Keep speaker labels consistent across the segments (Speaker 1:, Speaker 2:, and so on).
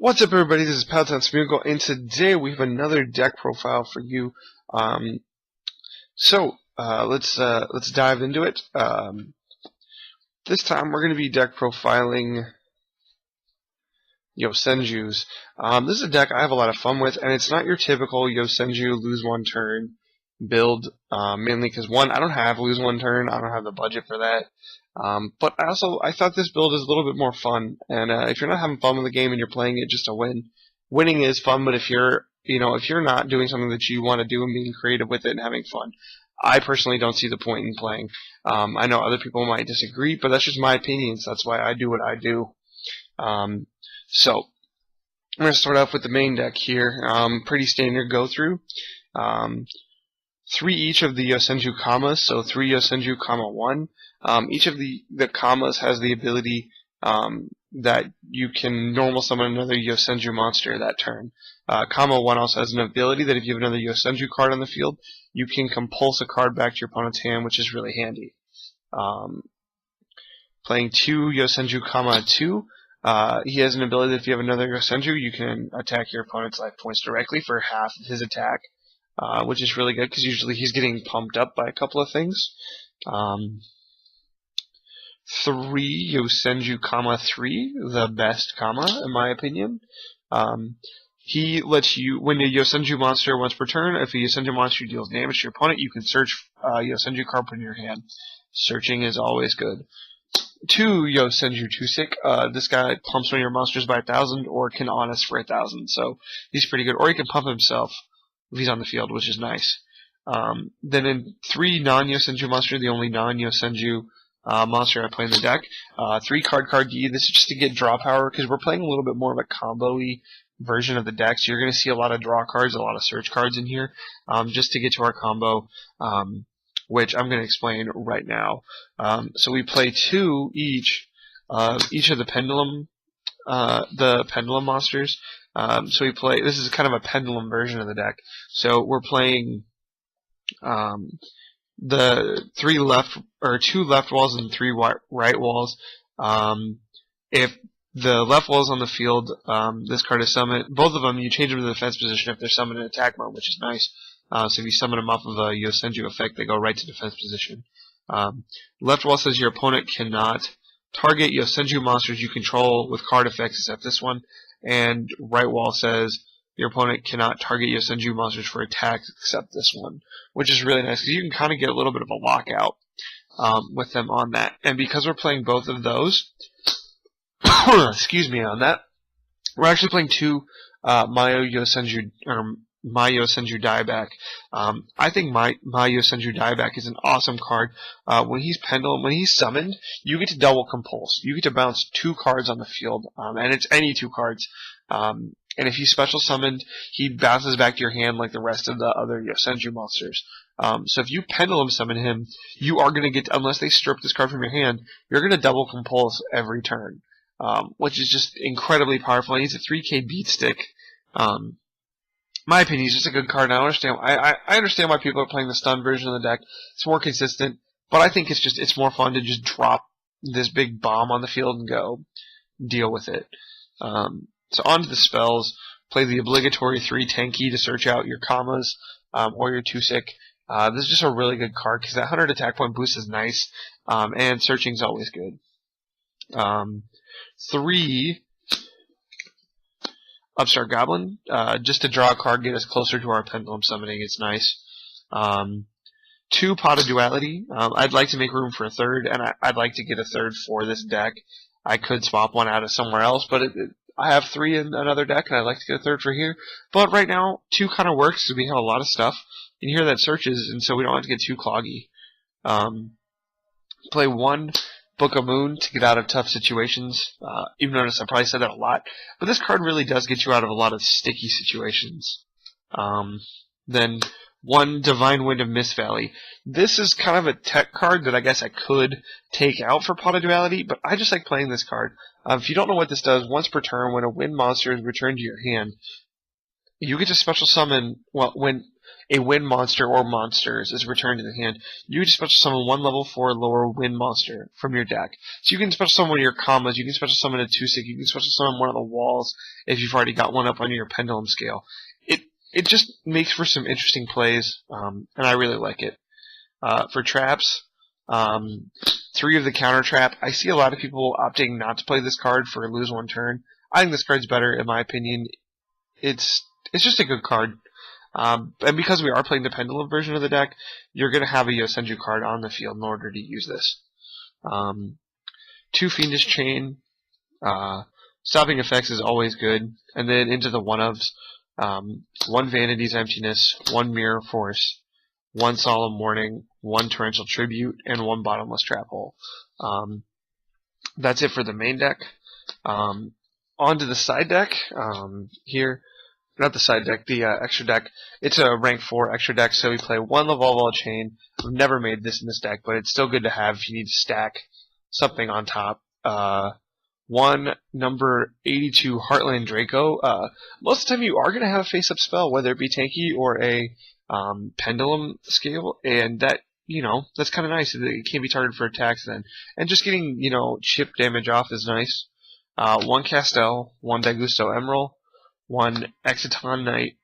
Speaker 1: What's up, everybody? This is Pallet Town Smeargle, and today we have another deck profile for you. Let's dive into it. This time we're going to be deck profiling Yosenju's. This is a deck I have a lot of fun with, and it's not your typical Yosenju lose one turn build, mainly because one, I don't have lose one turn. I don't have the budget for that. But I thought this build is a little bit more fun, and if you're not having fun with the game and you're playing it just to win, winning is fun. But if you're not doing something that you want to do and being creative with it and having fun, I personally don't see the point in playing. I know other people might disagree, but that's just my opinions. That's why I do what I do. So I'm going to start off with the main deck here. Pretty standard go through. 3 each of the Yosenju commas, so 3 Yosenju, comma 1. Each of the commas has the ability that you can normal summon another Yosenju monster that turn. Comma 1 also has an ability that if you have another Yosenju card on the field, you can compulse a card back to your opponent's hand, which is really handy. Playing 2 Yosenju, comma 2, he has an ability that if you have another Yosenju, you can attack your opponent's life points directly for half of his attack. Which is really good because usually he's getting pumped up by a couple of things. 3 Yosenju, comma 3, the best comma in my opinion. He lets you, when a Yosenju monster once per turn, if a Yosenju monster deals damage to your opponent, you can search Yosenju card in your hand. Searching is always good. 2 Yosenju Tusik. This guy pumps one of your monsters by 1,000 or can honest for 1,000, so he's pretty good. Or he can pump himself if he's on the field, which is nice. Then in 3 non-Yosenju monster, the only non-Yosenju monster I play in the deck, 3 card D. This is just to get draw power because we're playing a little bit more of a combo-y version of the deck, so you're going to see a lot of draw cards, a lot of search cards in here, just to get to our combo, which I'm going to explain right now. So we play 2 each of the pendulum monsters. So we play, this is kind of a pendulum version of the deck. So we're playing the 2 left walls and 3 right walls. If the left wall is on the field, this card is summoned. Both of them, you change them to the defense position if they're summoned in attack mode, which is nice. So if you summon them off of a Yosenju effect, they go right to defense position. Left wall says your opponent cannot target Yosenju monsters you control with card effects except this one. And right wall says your opponent cannot target Yosenju monsters for attacks except this one, which is really nice because you can kind of get a little bit of a lockout with them on that. And because we're playing both of those, excuse me on that, we're actually playing 2 My Yosenju Dieback. I think my Yosenju Dieback is an awesome card. When he's summoned, you get to double compulse. You get to bounce 2 cards on the field, and it's any 2 cards. And if he's special summoned, he bounces back to your hand like the rest of the other Yosenju monsters. So if you pendulum summon him, you are going to get, unless they strip this card from your hand, you're going to double compulse every turn, which is just incredibly powerful. And he's a 3K beat stick. My opinion, he's just a good card, and I understand why people are playing the stun version of the deck. It's more consistent, but I think it's more fun to just drop this big bomb on the field and go deal with it. So on to the spells. Play the obligatory 3 tanky to search out your commas or your Tusik. This is just a really good card because that 100 attack point boost is nice, and searching is always good. 3 Upstart Goblin, just to draw a card, get us closer to our pendulum summoning. It's nice. 2 Pot of Duality. I'd like to make room for a 3rd, and I'd like to get a 3rd for this deck. I could swap one out of somewhere else, but I have 3 in another deck, and I'd like to get a 3rd for here. But right now, 2 kind of works because we have a lot of stuff in here that searches, and so we don't have to get too cloggy. Play 1 Book of Moon to get out of tough situations. Even notice I probably said that a lot, but this card really does get you out of a lot of sticky situations. Then 1 Divine Wind of Mist Valley. This is kind of a tech card that I guess I could take out for Pot of Duality, but I just like playing this card. If you don't know what this does, once per turn, when a wind monster is returned to your hand, you get to special summon, a wind monster or monsters is returned to the hand, you can special summon one level 4 lower wind monster from your deck. So you can special summon one of your combos, you can special summon a 2/6, you can special summon one of the walls if you've already got one up on your pendulum scale. It just makes for some interesting plays, and I really like it. For traps, 3 of the counter trap. I see a lot of people opting not to play this card for lose 1 turn. I think this card's better, in my opinion. It's just a good card. And because we are playing the pendulum version of the deck, you're going to have a Yosenju card on the field in order to use this. 2 Fiendish Chain. Stopping effects is always good. And then into the 1-ofs. 1 Vanity's Emptiness, 1 Mirror Force, 1 Solemn Warning, 1 Torrential Tribute, and 1 Bottomless Trap Hole. That's it for the main deck. On to the side deck. Here, not the side deck, the extra deck. It's a rank 4 extra deck, so we play 1 Lavalval Chain. I've never made this in this deck, but it's still good to have if you need to stack something on top. 1 number 82 Heartland Draco. Most of the time you are going to have a face-up spell, whether it be tanky or a pendulum scale, and that, that's kind of nice. It can't be targeted for attacks then. And just getting, chip damage off is nice. 1 Castel, 1 Dagusto Emerald, 1 Exiton Knight,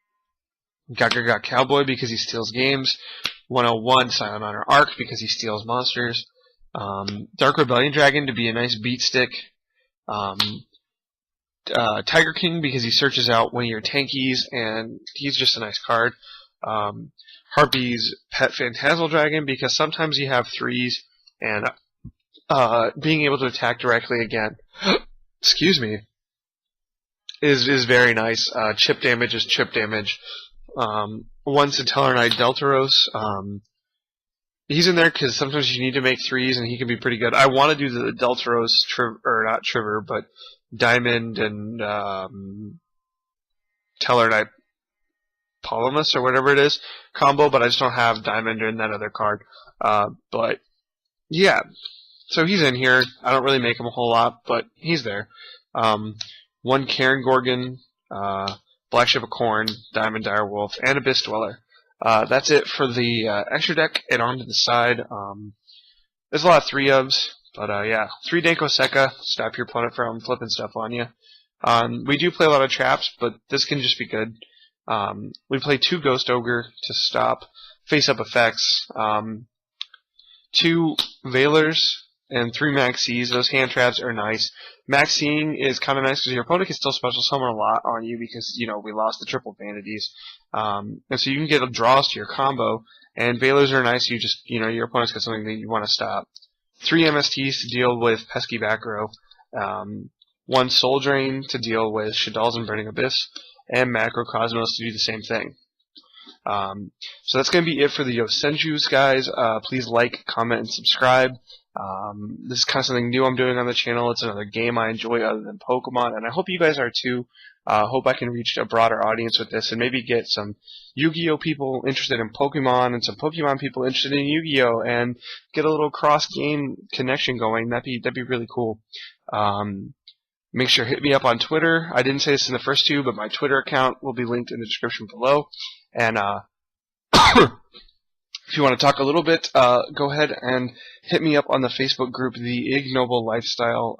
Speaker 1: Gaga Cowboy because he steals games, 101 Silent Honor Arc because he steals monsters, Dark Rebellion Dragon to be a nice beat stick, Tiger King because he searches out one of your tankies and he's just a nice card. Harpy's Pet Phantasmal Dragon because sometimes you have 3s and being able to attack directly again excuse me is very nice. Chip damage is chip damage. 1 Satellar Knight Deltaros. He's in there because sometimes you need to make 3s, and he can be pretty good. I want to do the Deltaros, or not Triver, but Diamond and Tellar Knight Polymus, or whatever it is, combo, but I just don't have Diamond in that other card. But, yeah. So he's in here. I don't really make him a whole lot, but he's there. 1 Karen Gorgon, Black Ship of Corn, Diamond Direwolf, and Abyss Dweller. That's it for the extra deck, and on to the side. There's a lot of 3-ofs, but yeah. 3 Danko Sekka, stop your opponent from flipping stuff on you. We do play a lot of traps, but this can just be good. We play 2 Ghost Ogre to stop face-up effects, 2 Veilers, and 3 Maxis. Those hand traps are nice. Maxing is kind of nice because your opponent can still special summon a lot on you because, we lost the triple vanities. And so you can get draws to your combo, and Veilers are nice. You just, your opponent's got something that you want to stop. 3 MSTs to deal with pesky back row. 1 Soul Drain to deal with Shadal's and Burning Abyss, and Macrocosmos to do the same thing. So that's going to be it for the Yosenjus, guys. Please like, comment, and subscribe. This is kind of something new I'm doing on the channel. It's another game I enjoy other than Pokemon, and I hope you guys are too. Hope I can reach a broader audience with this and maybe get some Yu-Gi-Oh people interested in Pokemon and some Pokemon people interested in Yu-Gi-Oh and get a little cross-game connection going. That'd be really cool. Make sure to hit me up on Twitter. I didn't say this in the first 2, but my Twitter account will be linked in the description below. And if you want to talk a little bit, go ahead and hit me up on the Facebook group, The Ignoble Lifestyle.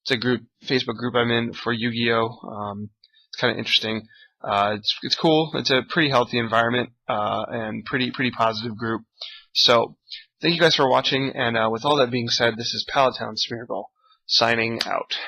Speaker 1: It's a Facebook group I'm in for Yu-Gi-Oh! It's kind of interesting. It's cool. It's a pretty healthy environment, and pretty positive group. So, thank you guys for watching, and with all that being said, this is Pallet Town Smeargle, signing out.